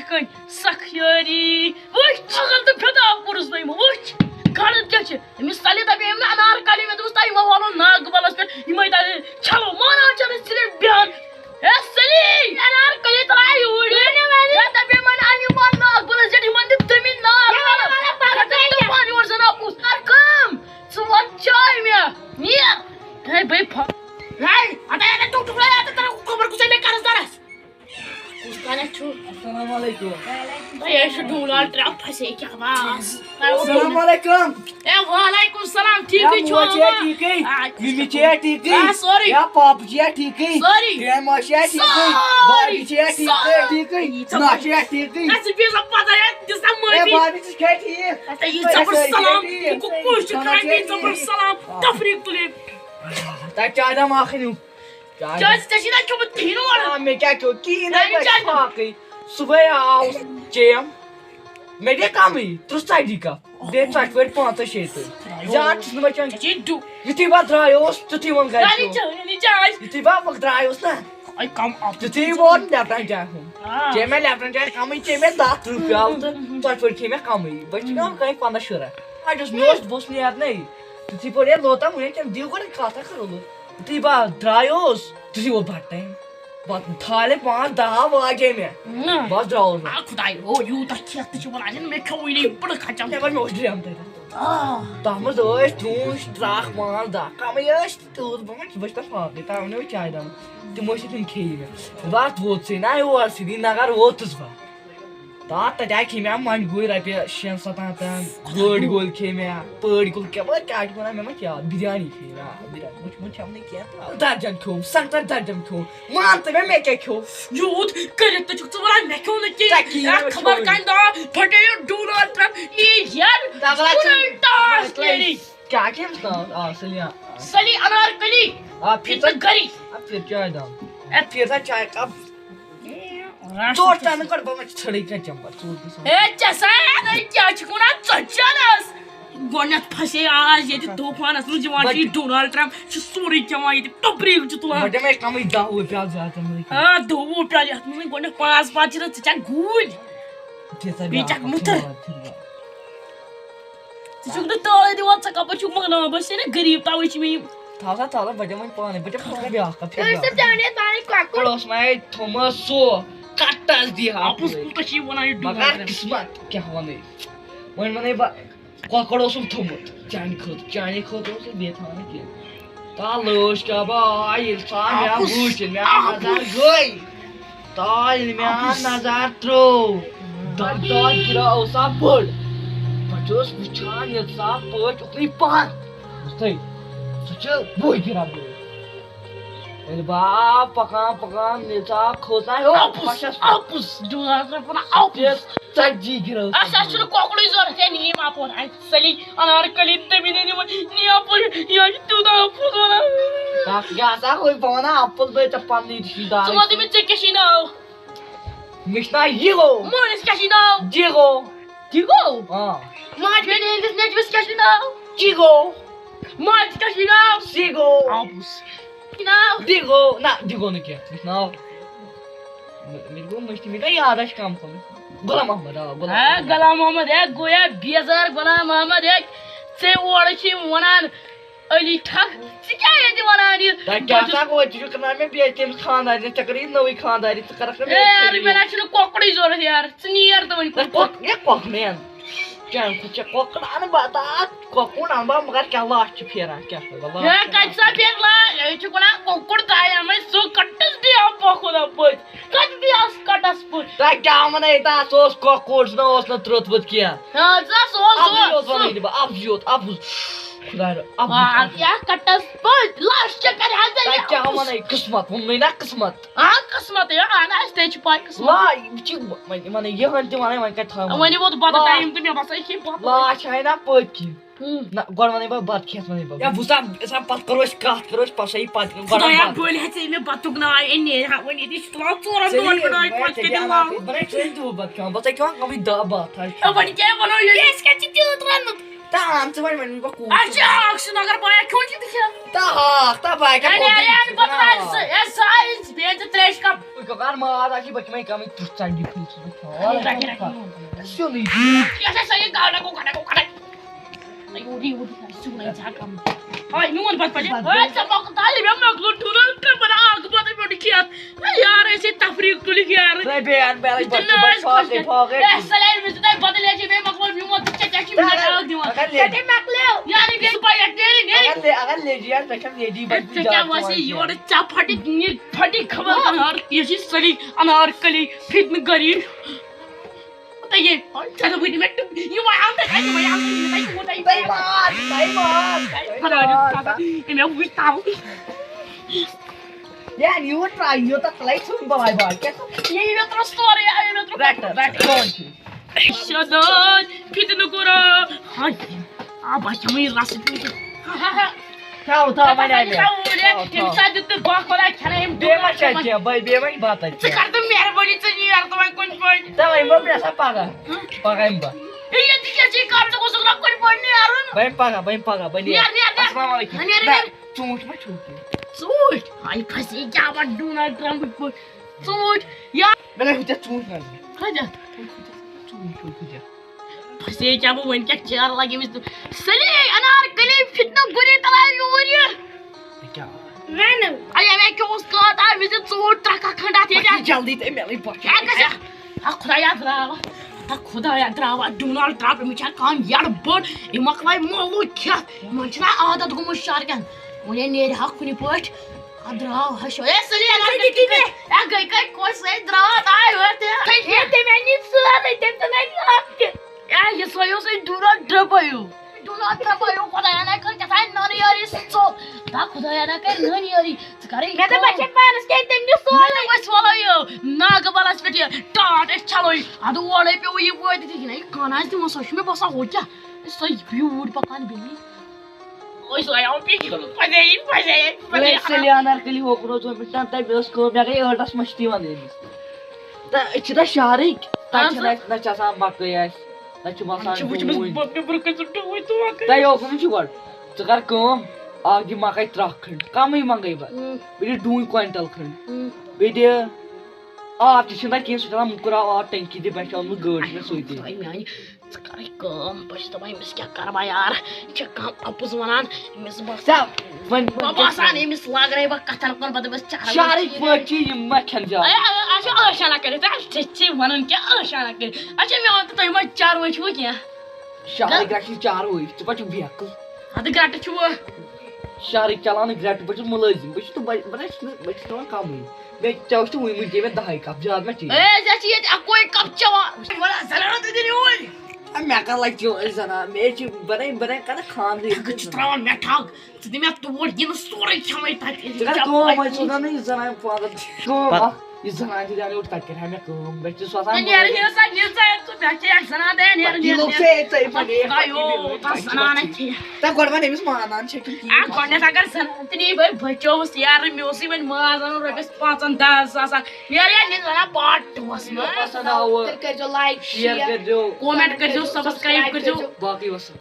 کن سخیاری وچ چغل تو پھدا پورس نہ وچ غلط کیا چھ امس تلی دپے نا انار کالی میں دوست تای ما والو ناگ بلس پہ یمے تای چلو مانا چھ صرف بیان اے سلی انار کالی ترائی ہوڑی یا دپے من انی مان ناگ بلس جڑی من تمی ناگ تو پانی ور زنا پوس کم سو چای میں نیر ہے بے پھا ہے اٹا نے ٹوٹ ٹوڑا تا خبر کو سے میں کرس درس السلام علیکم. یہ شو ڈولال ٹرپ پھسے کیا باس السلام علیکم. اے وعلیکم السلام ٹھیک چھو ٹھیک ہے ممی چھ ٹھیک ہے سوری یا پاپ چھ ٹھیک ہے سوری گرینڈما چھ ٹھیک ہے بابی چھ ٹھیک ہے نا چھ ٹھیک ہے اس بھی سب پتہ ہے جس میں اے بابی چھ ٹھیک ہے یہ زبر سلام کو کوش کرنے زبر سلام تفریق تلی تا چائے دم اخنو چائے تشینا کیوں تینو والا میں کیا کیوں کی نہیں باقی صبح آؤ چیم میں دے کام ہی ترسائی دی کا دے چاٹ پر پانچ شیت جان چھ بچن چیڈو یتی با درایوس تتی ون گئی نہیں چھ نہیں چائے یتی با وقت درایوس نا ای کم اپ تتی ون لیپٹن جا ہوں چے میں لیپٹن جا کام ہی چے میں 10 روپیہ آوت چاٹ پر کی میں کام ہی بچن کہیں 15 شرا ائی جس نوس بوس نہیں ات نہیں تتی پر یہ لوتا مجھے کہ دیو کر کھاتا کرو تتی با درایوس تتی وہ بھٹے بات تھالے 5-10 واجے میں بس دراؤ نا خدای او یو تچ چھ ونان میں کھوئی نہیں بڑ کھچم تے میں اوس دریم تے تامز اوس تونش تراخ مان دا کم یس تو بچ تا فاقی تا نے چائے دم تم اوس تم کھی میں بات ووت سی نا اور سی نگر ووتس با تا تا کھی میں من گوی رپی 6-7 گوڑ گول کھی میں پڑ گول کیا کیا بنا میں کیا بریانی کھی نا بریانی مجھ ہم نے کیا درجن کھو سنتر درجن کھو مانتے میں کیا کھو یوت کرت تو چھ ورا میں کیوں نہ کی خبر کندا پھٹے ڈولال پر یہ یار ٹاس کیری کیا کیا سلیا سلی انار کلی پھر گری پھر چائے دم پھر چائے کپ چوٹا نہ کر بم چھڑی کا چمبر چوٹ اے چسا نہیں کیا چھکونا چچانس گونت پھسے آج یہ طوفان اس جوان کی ڈونالڈ ٹرمپ چھ سوری چما یہ ٹپریک چ تلا بڑے میں کم 10 روپیہ زیادہ میں ہاں 2 روپیہ ہت میں گونت 5 چھ چا گول بیچک متر چھ نہ تال دیوان چ کپ چھ مگنا بس نہ غریب تاوی چھ میں تھا بڑے میں پانے بڑے پانے بیا کا پھر اس جانے پانی کوکڑ اس میں تھومس سو کٹس دی اپس پوتشی ونا یہ مگر قسمت کیا ونے ون منے کوکڑ سم تھومت چانی خود اس بے تھانے کی تا لوش کا بھائی انسان یا بوچ میں نظر گئی تا میں نظر ترو دد گرا اوسا پڑ بچوس وچان یہ صاف پٹ اتنی پان مستئی سچ بوئی گرا بوئی با پکان نیتا کھوتا ہے اپس ڈونالڈ پر اپس سجی گرا اسا چھ کوکڑی زور تے نی ما پور سلی انار کلی تے بھی نی نی اپل یا تو دا پھونا تا کیا سا کوئی پونا اپل بے چپان نی سیدا تو مت میں چکشی ناو مشنا یگو مونس کشی ناو جیگو جیگو ہاں ماج میں نے نچ بس کشی ناو جیگو ماج کشی ناو سیگو اپس ناو دیگو نا دیگو نے کیا ناو میرے کو مشتی میں یاد ہے کام کو غلام محمد غلام محمد ہے گویا بیزار غلام محمد ہے سے اور چھ ونان علی ٹھک کیا ہے ونان یہ کیا تھا کو جو کرنا میں بھی تیم خاندار نے تقریر نوی خاندار تو کر اے یار میں چھ کوکڑی زور یار سنیر تو ون کوک میں کیا کچھ کوکڑا نہ بتا کوکڑ نہ مگر کیا لاش پھیرا کیا ہے کچھ پھیر لا یہ چھ کونا کوکڑ تایا میں سو کٹس دی اپ خدا پت کٹ دی اس کٹس پت تا کیا منے تا سوس کوکڑ نہ اس نہ ترت بت کیا ہاں سو اب خدا اب کیا کٹس پت لاش چکر تا کیا منے قسمت من نہ قسمت ہاں قسمت ہے انا استے چھ پائی قسمت لا چھ منے یہ ہن تے منے کا تھا ونی ووت بات ٹائم تے میں بس کی بات لا چھ نہ پت کی نہ گور منے بات کھیت منے یا بوسا اسا پت کروش کات کروش پسے پت گور یا بول ہے میں باتک نہ انی ونی دی سلا ژور دون بنائی پت کے دلا بنے ٹرین تو بات کیا بس کیا کمی دا بات ہے ونی کیا ونو یہ اس کا چھ تیوت رن Tam ژٕ وَنہِ وۄنۍ بہٕ کوٗت اچھا اکشن اگر بایا کھیون چھِ تکیا تا ہاکھ تا باقٕے اے پتہ اے سایز بیٚیہِ تریش کپ کار ماز آسہِ بہٕ کَمٕے کَمٕے تُرٛ ژَنٛڈی پھِرِ چھُس بہٕ سیُنٕے کیٛاہ چھِ یہِ گاڈا گوٚو اوٗری سیُنٕے ژٕ کم ہاے میون بت پڑِ ہاے ژٕ مۄکتالی مےٚ مۄکلو ٹھوٗل ٹرٛپن اکھ بتہٕ پٮ۪ٹھ کھٮ۪تھ یار أسۍ تفریٖق تُلِکھ یار بیٚیہِ اَن بیٛاکھ بَچہٕ بَچہٕ فاقے فاقے سلیڈ مےٚ چھُ تۄہہِ بدل چھِ بیٚیہِ مۄکلو میون تہٕ ژےٚ کیٛاہ چھِ مےٚ اکھ دِوان ژےٚ مۄکلیو یارٕ بیٚیہِ پَگاہ نیرِ اگر لیجی آسہِ مےٚ چھَنہٕ لیجی ژےٚ کیٛاہ وَسی یورٕ ژےٚ پھٹی خبر انار یہِ چھِ سٲری انار کلی فِتنہٕ غریٖب تہٕ یہِ ژےٚ دوٚپُے مےٚ یہِ مےٚ وٕچھ تاو Yeah, you would try. You would try to buy bike. یہِ مےٚ ترٛوو سورُے مےٚ ترٛوو شداد فِتنہٕ کوٚر ہاے آ بہٕ کھٮ۪مٕے رسہٕ تھاو تھاو وۄنۍ آیہِ مےٚ ییٚمہِ ساتہٕ دیُت نہٕ دۄہ خۄدا کھٮ۪نٲے أمۍ بیٚیہِ ما چھِ اَتہِ کینٛہہ بیٚیہِ وۄنۍ بَتہٕ ژٕ کر تہٕ مہربٲنی ژٕ نیر تہٕ وۄنۍ کُنہِ پٲٹھۍ ژٕ وۄنۍ بہٕ مےٚ سا پگاہ پگاہ یِمہٕ بہٕ ییٚتہِ کیٛاہ چھِ کر ژٕ گوٚژھُکھ نا کُنہِ پٲٹھۍ نیرُن بہٕ پگاہ بہٕ نیر نیر السلام علیکُم ژوٗنٛٹھۍ ما چھُو ژوٗنٛٹھۍ ہاے پھسے کیٛاہ وۄنۍ ڈونلڈ ٹرمپٕکۍ پٲٹھۍ ژوٗنٛٹھۍ یا مےٚ لگہِ ہُتٮ۪تھ ژوٗنٛٹھۍ نظر کھٔجَتھ ژوٗنٛٹھۍ ہُتٮ۪تھ پھسے کیٛاہ بہٕ وۄنۍ کیٛاہ چیرٕ لگہِ أمِس سٲری انار کلی فِتنہٕ گُری تلاے یوٗرۍ یہِ مےٚ کیٛاہ اوس کٲت آے مےٚ دِژ ژوٗنٛٹھۍ ترٛکھا کھنٛڈ اَتھ ییٚتہِ جلدی تہٕ مےٚ لٔگۍ پَتھ خۄدایا درٛاوا خۄدایا درٛاوا ڈونلڈ ٹرمپ أمِس چھا کانٛہہ یَڈ بٔڑ یہِ مۄکلاے مولوٗ کھٮ۪تھ یِمن چھُنہ عادت گوٚمُت شارکٮ۪ن وۄنۍ نیرِ ہا کُنہِ پٲٹھۍ اَتھ درٛاو ہشو اے سٲری گٔے کَتہِ کوٚش سۭتۍ درٛاو اَتھ آے یہِ سۄے اوس ڈونلڈ ٹرمپَیو خۄدایا نہ کٔر کیٛاہ تانۍ نٔنۍ یٲری سُہ ژوٚپ خۄدایا نہ کَرِ نٔنۍ یٲری ژٕ کَرٕے أسۍ والو یہِ ناگہٕ بَلَس پٮ۪ٹھ یہِ ٹاٹھ أسۍ چھَلو یہِ اَدٕ اورَے پیوٚو یہِ وٲتِتھ یہِ نہ یہِ کَن آسہِ دِوان سۄ چھُ مےٚ باسان ہُہ کیٛاہ سۄ بیوٗٹھ پَکان بیٚیہِ انارکلی ہوکُن اوس تَتہِ ٲس کٲم مےٚ گٔے ٲٹَس مٔشتٕے وَنٕنۍ أمِس تہٕ أسۍ چھِ نہ شہرٕکۍ تَتہِ چھِنہٕ اَسہِ نہ چھِ آسان مَکٲے اَسہِ تَتہِ چھُ باسان تۄہہِ ہوکُن چھُ گۄڈٕ ژٕ کر کٲم اکھ دِ مکٲے ترٛکھ کھنٛڈ کَمٕے منٛگَے بہٕ بیٚیہِ دِ ڈوٗنۍ کویِنٹَل کھنٛڈ بیٚیہِ دِ آب تہِ چھُنہٕ تَتہِ کینٛہہ سُہ چھُ آسان مُکُر آب ٹٮ۪نٛکی تہِ مےٚ چھِ اوٚنمُت گٲڑۍ چھِ مےٚ سُے تہِ ژٕ کَرٕے کٲم بہٕ چھُس دَپان أمِس کیٛاہ کَرٕ بہٕ یار یہِ چھےٚ کانٛہہ اَپُز وَنان أمِس باسان أمِس لاگرَے بہٕ کَتھَن کُن پَتہٕ دَپَس شہرٕکۍ پٲٹھۍ چھِ یِم ما کھٮ۪ن زیادٕ اچھا ٲشانہ کٔرِتھ ژےٚ وَنُن کیٛاہ ٲشانہ کٔرِتھ اچھا مےٚ وَن تہٕ تُہۍ ما چاروٲے چھُوٕ کینٛہہ شہرٕکۍ گرِ چھِ چاروٲے ژٕ پَتہٕ چھُکھ بیکٕل اَدٕ گرٛٹہٕ چھُوٕ شہرٕکۍ چلاونہٕ گرٛٹہٕ بہٕ چھُس مُلٲزِم بہٕ چھُس دِوان کَمٕے بیٚیہِ چٮ۪وٕ چھُ وٕنۍ وٕنۍ دِ مےٚ 10 کَپ زیادٕ ما چیٚیہِ ژےٚ چھِ ییٚتہِ اَکوے کَپ چٮ۪وان مےٚ کَر لَگہِ چٲنۍ زَنان مےٚ چھِ بَناے کَران خانٛدرٕے ژٕ چھُ ترٛاوان مےٚ ٹھگ ژٕ دِ مےٚ تور یِنہٕ سورُے کھٮ۪مَے تَتہِ یہِ زَنان کٲم یہِ زَنان تہِ دیٛاو یورٕ تَتہِ کَرِ ہا مےٚ کٲم مےٚ چھُ سُہ آسان گۄڈٕ وَن أمِس مانان چھِ گۄڈٕنٮ۪تھ اگر زَنان تہِ نی بٔے بچووُس یارٕ مےٚ اوسُے وۄنۍ ماز اَنُن رۄپیَس 5-10 ساسَن نیرٕ نِن وَنان پاٹ ٹُوَس منٛز پَسنٛد آوٕ کٔرۍزیو لایک شِیر کٔرۍزیو کومٮ۪نٛٹ کٔرۍزیو سبسکرایب کٔرۍزیو باقٕے وَسلام